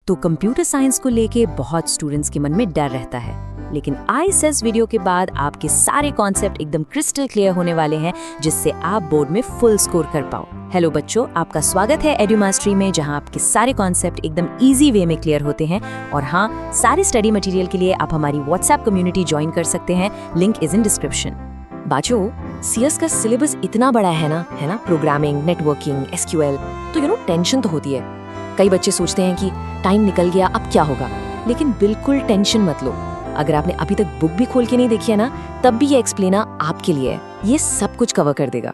तो computer science को लेके बहुत स्टूडेंट्स के मन में डर रहता है, लेकिन ISS वीडियो के बाद आपके सारे कॉन्सेप्ट एकदम क्रिस्टल क्लियर होने वाले हैं, जिससे आप बोर्ड में फुल स्कोर कर पाओ। हेलो बच्चों, आपका स्वागत है एडुमास्टरी में, जहां आपके सारे कॉन्सेप्ट एकदम इजी वे में क्लियर होते हैं। और हाँ, सारे स्टडी मटेरियल के लिए आप हमारी व्हाट्सएप कम्युनिटी ज्वाइन कर सकते हैं, लिंक इज इन डिस्क्रिप्शन। बाचो, CS का सिलेबस इतना बड़ा है ना, प्रोग्रामिंग, नेटवर्किंग, SQL, तो टेंशन तो होती है। कई बच्चे सोचते हैं कि टाइम निकल गया, अब क्या होगा। लेकिन बिल्कुल टेंशन मत लो। अगर आपने अभी तक बुक भी खोल के नहीं देखी है ना, तब भी ये एक्सप्लेनर आपके लिए है। ये सब कुछ कवर कर देगा।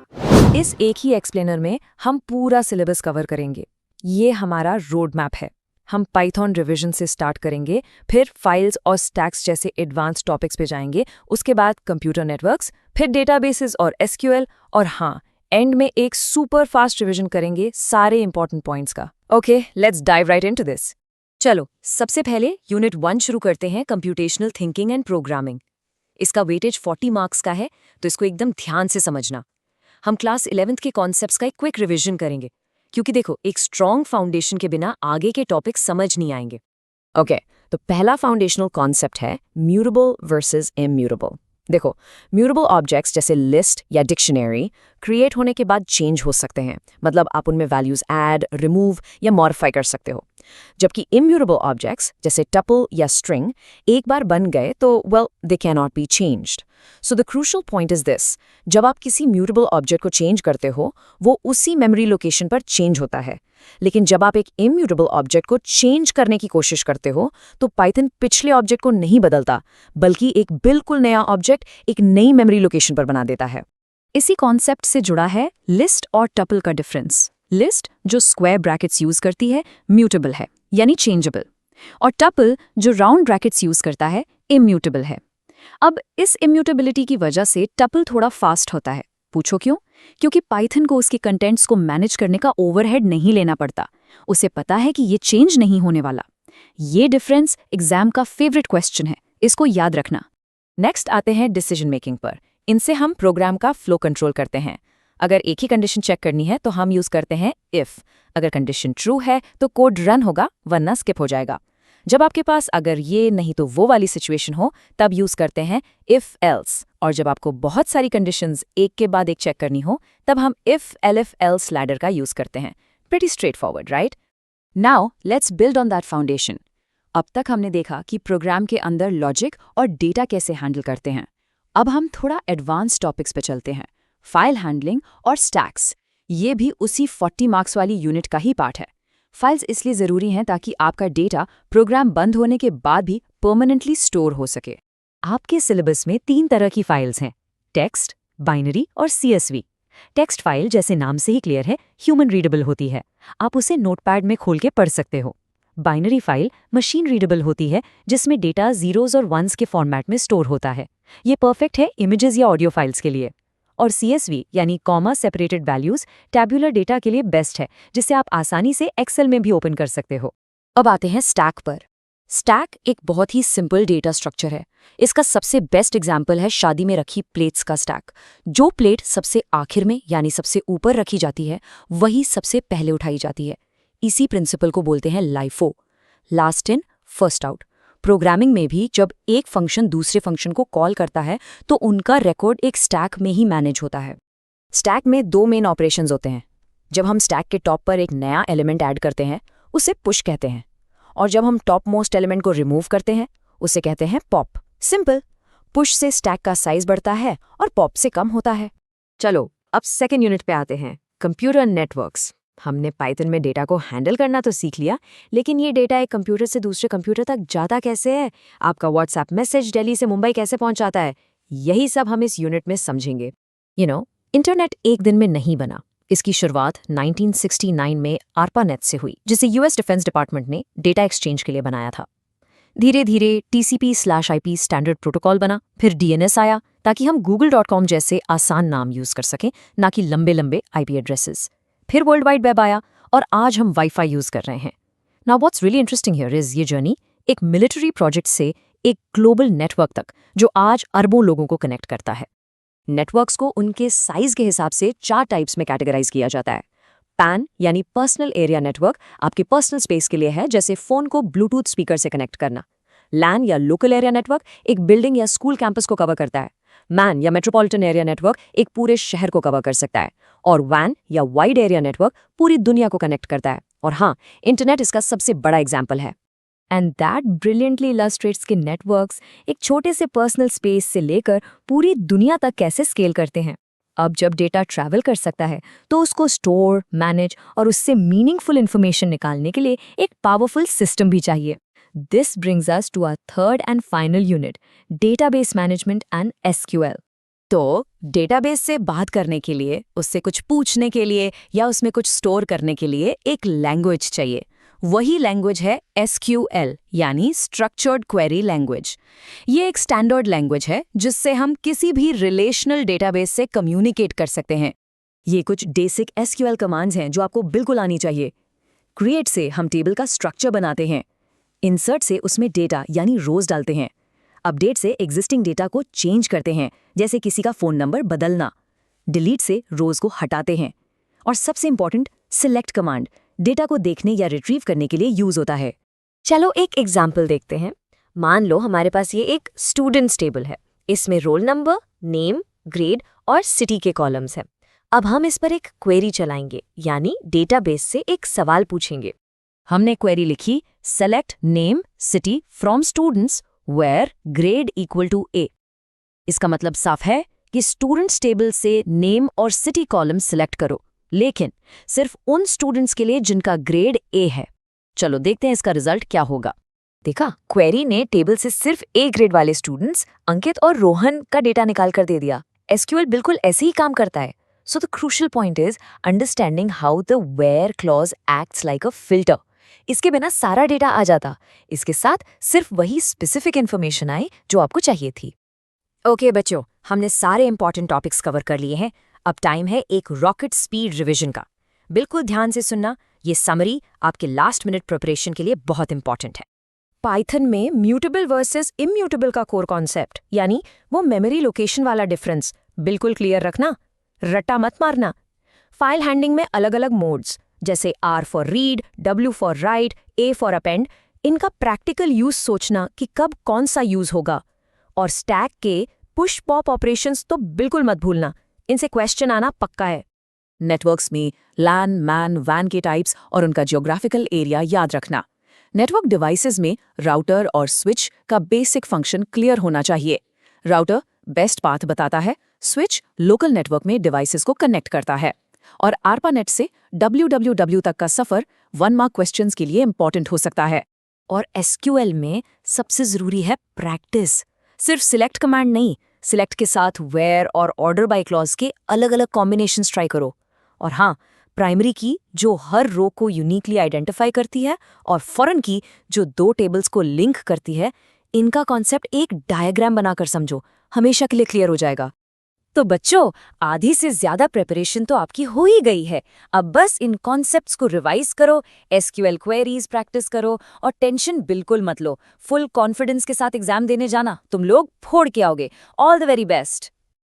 इस एक ही एक्सप्लेनर में हम पूरा सिलेबस कवर करेंगे। ये हमारा रोड मैप है। हम पाइथन रिवीजन से स्टार्ट करेंगे, फिर फाइल्स और स्टैक्स जैसे एडवांस टॉपिक्स पे जाएंगे, उसके बाद कंप्यूटर नेटवर्क्स, फिर डेटाबेसेस और SQL, और हाँ, एंड में एक सुपर फास्ट रिवीजन करेंगे सारे इंपॉर्टेंट पॉइंट्स का। Okay, let's dive right into this. चलो, सबसे पहले यूनिट 1 शुरू करते हैं, कंप्यूटेशनल थिंकिंग एंड प्रोग्रामिंग। इसका वेटेज 40 मार्क्स का है, तो इसको एकदम ध्यान से समझना। हम क्लास 11th के कॉन्सेप्ट्स का एक क्विक रिवीजन करेंगे, क्योंकि देखो, एक स्ट्रॉन्ग फाउंडेशन के बिना आगे के टॉपिक समझ नहीं आएंगे। ओके, तो पहला फाउंडेशनल कॉन्सेप्ट है म्यूटेबल वर्सेस इम्यूटेबल। देखो, म्यूटेबल ऑब्जेक्ट्स जैसे लिस्ट या डिक्शनरी क्रिएट होने के बाद चेंज हो सकते हैं, मतलब आप उनमें वैल्यूज ऐड, रिमूव या मॉडिफाई कर सकते हो। जबकि इम्यूटेबल ऑब्जेक्ट्स जैसे टपल या स्ट्रिंग एक बार बन गए तो well, they can not be changed. So the crucial point is this: जब आप किसी म्यूटेबल ऑब्जेक्ट को चेंज करते हो, वो उसी मेमोरी लोकेशन पर चेंज होता है। लेकिन जब आप एक इम्यूटेबल ऑब्जेक्ट को चेंज करने की कोशिश करते हो, तो पाइथन पिछले ऑब्जेक्ट को नहीं बदलता, बल्कि एक बिल्कुल नया ऑब्जेक्ट एक नई मेमोरी लोकेशन पर बना देता है। इसी कॉन्सेप्ट से जुड़ा है लिस्ट और टपल का डिफरेंस। लिस्ट, जो स्क्वायर ब्रैकेट्स यूज करती है, म्यूटेबल है, यानी चेंजेबल, और टपल, जो राउंड ब्रैकेट्स यूज करता है, इम्यूटेबल है। अब इस इम्यूटेबिलिटी की वजह से टपल थोड़ा फास्ट होता है। पूछो क्यों? क्योंकि पाइथन को उसके कंटेंट्स को मैनेज करने का ओवरहेड नहीं लेना पड़ता। उसे पता है कि ये चेंज नहीं होने वाला। ये डिफरेंस एग्जाम का फेवरेट क्वेश्चन है, इसको याद रखना। नेक्स्ट आते हैं डिसीजन मेकिंग पर। इनसे हम प्रोग्राम का फ्लो कंट्रोल करते हैं। अगर एक ही कंडीशन चेक करनी है तो हम यूज करते हैं इफ। अगर कंडीशन ट्रू है तो कोड रन होगा, वरना स्किप हो जाएगा। जब आपके पास अगर ये नहीं तो वो वाली सिचुएशन हो, तब यूज करते हैं इफ एल्स। और जब आपको बहुत सारी कंडीशंस एक के बाद एक चेक करनी हो, तब हम इफ एलिफ एल्स लैडर का यूज करते हैं। Pretty straight forward, right? Now let's build on that foundation. अब तक हमने देखा कि प्रोग्राम के अंदर लॉजिक और डेटा कैसे हैंडल करते हैं। अब हम थोड़ा एडवांस टॉपिक्स पे चलते हैं, फाइल हैंडलिंग और स्टैक्स। ये भी उसी 40 मार्क्स वाली यूनिट का ही पार्ट है। फाइल्स इसलिए ज़रूरी हैं ताकि आपका डेटा प्रोग्राम बंद होने के बाद भी परमानेंटली स्टोर हो सके। आपके सिलेबस में 3 तरह की फाइल्स हैं: टेक्स्ट, बाइनरी और CSV। टेक्स्ट फाइल, जैसे नाम से ही क्लियर है, ह्यूमन रीडेबल होती है। आप उसे नोटपैड में खोल के पढ़ सकते हो। बाइनरी फाइल मशीन रीडेबल होती है, जिसमें डेटा जीरोज और वंस के फॉर्मेट में स्टोर होता है। ये परफेक्ट है इमेजेस या ऑडियो फाइल्स के लिए। और CSV यानी comma separated values tabular data के लिए बेस्ट है, जिसे आप आसानी से एक्सेल में भी ओपन कर सकते हो। अब आते हैं स्टैक पर। स्टैक एक बहुत ही सिंपल डेटा स्ट्रक्चर है। इसका सबसे बेस्ट एग्जाम्पल है शादी में रखी प्लेट्स का स्टैक। जो प्लेट सबसे आखिर में यानी सबसे ऊपर रखी जाती है, वही सबसे पहले उठाई जाती है। इसी प्रिंसिपल को बोलते हैं LIFO, last in first out. Programming में भी जब एक फंक्शन दूसरे फंक्शन को कॉल करता है, तो उनका रिकॉर्ड एक स्टैक में ही मैनेज होता है। स्टैक में 2 मेन ऑपरेशंस होते हैं। जब हम स्टैक के टॉप पर एक नया एलिमेंट ऐड करते हैं, उसे पुश कहते हैं। और जब हम टॉप मोस्ट एलिमेंट को रिमूव करते हैं, उसे कहते हैं पॉप। सिंपल। पुश से स्टैक का साइज बढ़ता है और पॉप से कम होता है। चलो, अब सेकेंड यूनिट पे आते हैं, कंप्यूटर नेटवर्क्स। हमने पाइथन में डेटा को हैंडल करना तो सीख लिया, लेकिन ये डेटा एक कंप्यूटर से दूसरे कंप्यूटर तक जाता कैसे है? आपका व्हाट्सएप मैसेज दिल्ली से मुंबई कैसे पहुंचाता है? यही सब हम इस यूनिट में समझेंगे। इंटरनेट एक दिन में नहीं बना। इसकी शुरुआत 1969 में ARPANET से हुई, जिसे US डिफेंस डिपार्टमेंट ने डेटा एक्सचेंज के लिए बनाया था। धीरे धीरे TCP/IP स्टैंडर्ड प्रोटोकॉल बना, फिर DNS आया, ताकि हम google.com जैसे आसान नाम यूज कर सकें, ना कि लंबे लंबे IP एड्रेसेस। फिर वर्ल्ड वाइड वेब आया, और आज हम वाईफाई यूज कर रहे हैं। Now what's really interesting here is ये जर्नी एक मिलिट्री प्रोजेक्ट से एक ग्लोबल नेटवर्क तक, जो आज अरबों लोगों को कनेक्ट करता है। नेटवर्क्स को उनके साइज के हिसाब से 4 टाइप्स में कैटेगराइज किया जाता है: पैन यानी पर्सनल एरिया नेटवर्क आपके पर्सनल स्पेस के लिए है, जैसे फोन को ब्लूटूथ स्पीकर से कनेक्ट करना। लैन या लोकल एरिया नेटवर्क एक बिल्डिंग या स्कूल कैंपस को कवर करता है। मैन या मेट्रोपॉलिटन एरिया नेटवर्क एक पूरे शहर को कवर कर सकता है। और वैन या वाइड एरिया नेटवर्क पूरी दुनिया को कनेक्ट करता है। और हाँ, इंटरनेट इसका सबसे बड़ा एग्जाम्पल है। एंड दैट ब्रिलियंटली इलस्ट्रेट्स के नेटवर्क्स एक छोटे से पर्सनल स्पेस से लेकर पूरी दुनिया तक कैसे स्केल करते हैं। अब जब डेटा ट्रैवल कर सकता है तो उसको स्टोर, मैनेज और उससे मीनिंगफुल इन्फॉर्मेशन निकालने के लिए एक पावरफुल सिस्टम भी चाहिए। This brings us to our third and final unit, database management and SQL. तो डेटाबेस से बात करने के लिए, उससे कुछ पूछने के लिए या उसमें कुछ स्टोर करने के लिए एक लैंग्वेज चाहिए। वही लैंग्वेज है SQL यानी स्ट्रक्चर्ड क्वेरी लैंग्वेज। ये एक स्टैंडर्ड लैंग्वेज है जिससे हम किसी भी रिलेशनल डेटाबेस से कम्युनिकेट कर सकते हैं। ये कुछ बेसिक SQL कमांड्स हैं जो आपको बिल्कुल आनी चाहिए। क्रिएट से हम टेबल का स्ट्रक्चर बनाते हैं। इंसर्ट से उसमें डेटा यानी रोज डालते हैं। अपडेट से एग्जिस्टिंग डेटा को चेंज करते हैं, जैसे किसी का फोन नंबर बदलना। डिलीट से रोज को हटाते हैं। और सबसे इंपॉर्टेंट, सिलेक्ट कमांड डेटा को देखने या रिट्रीव करने के लिए यूज होता है। चलो एक एग्जाम्पल देखते हैं। मान लो हमारे पास ये एक स्टूडेंट्स टेबल है। इसमें रोल नंबर, नेम, ग्रेड और सिटी के कॉलम्स हैं। अब हम इस पर एक क्वेरी चलाएंगे, यानी डेटाबेस से एक सवाल पूछेंगे। हमने क्वेरी लिखी, select name city from students where grade equal to A। इसका मतलब साफ है कि स्टूडेंट्स टेबल से नेम और सिटी कॉलम सिलेक्ट करो, लेकिन सिर्फ उन स्टूडेंट्स के लिए जिनका ग्रेड A है। चलो देखते हैं इसका रिजल्ट क्या होगा। देखा, क्वेरी ने टेबल से सिर्फ A ग्रेड वाले स्टूडेंट्स अंकित और रोहन का डेटा निकाल कर दे दिया। एसक्यूएल बिल्कुल ऐसे ही काम करता है। So the crucial point is understanding how the where clause acts like a filter. इसके बिना सारा डेटा आ जाता, इसके साथ सिर्फ वही स्पेसिफिक इन्फॉर्मेशन आई जो आपको चाहिए थी। ओके बच्चों, हमने सारे इंपॉर्टेंट टॉपिक्स कवर कर लिए हैं। अब टाइम है एक रॉकेट स्पीड रिवीजन का। बिल्कुल ध्यान से सुनना, ये समरी आपके लास्ट मिनट प्रिपरेशन के लिए बहुत इंपॉर्टेंट है। पाइथन में म्यूटेबल वर्सेस इम्यूटेबल का कोर कॉन्सेप्ट, यानी वो मेमोरी लोकेशन वाला डिफरेंस बिल्कुल क्लियर रखना, रट्टा मत मारना। फाइल हैंडलिंग में अलग अलग मोड्स, जैसे R for read, W for right, A for append, इनका प्रैक्टिकल यूज सोचना कि कब कौन सा यूज होगा। और स्टैक के पुश पॉप ऑपरेशंस तो बिल्कुल मत भूलना, इनसे क्वेश्चन आना पक्का है। नेटवर्क्स में लैन, मैन, वैन के टाइप्स और उनका जियोग्राफिकल एरिया याद रखना। नेटवर्क डिवाइसेस में राउटर और स्विच का बेसिक फंक्शन क्लियर होना चाहिए। राउटर बेस्ट पाथ बताता है, स्विच लोकल नेटवर्क में डिवाइसेस को कनेक्ट करता है। और ARPANET से www तक का सफर 1 मार्क क्वेश्चंस के लिए इंपॉर्टेंट हो सकता है। और SQL में सबसे जरूरी है प्रैक्टिस। सिर्फ सिलेक्ट कमांड नहीं, सिलेक्ट के साथ वेयर और ऑर्डर बाय क्लॉज के अलग अलग कॉम्बिनेशंस ट्राई करो। और हाँ, प्राइमरी की जो हर रो को यूनिकली आइडेंटिफाई करती है और फॉरेन की जो 2 टेबल्स को लिंक करती है, इनका कॉन्सेप्ट एक डायग्राम बनाकर समझो, हमेशा के लिए क्लियर हो जाएगा। तो बच्चों, आधी से ज्यादा प्रिपरेशन तो आपकी हो ही गई है। अब बस इन कॉन्सेप्ट्स को रिवाइज करो, SQL क्वेरीज प्रैक्टिस करो और टेंशन बिल्कुल मत लो। फुल कॉन्फिडेंस के साथ एग्जाम देने जाना, तुम लोग फोड़ के आओगे। All the very best.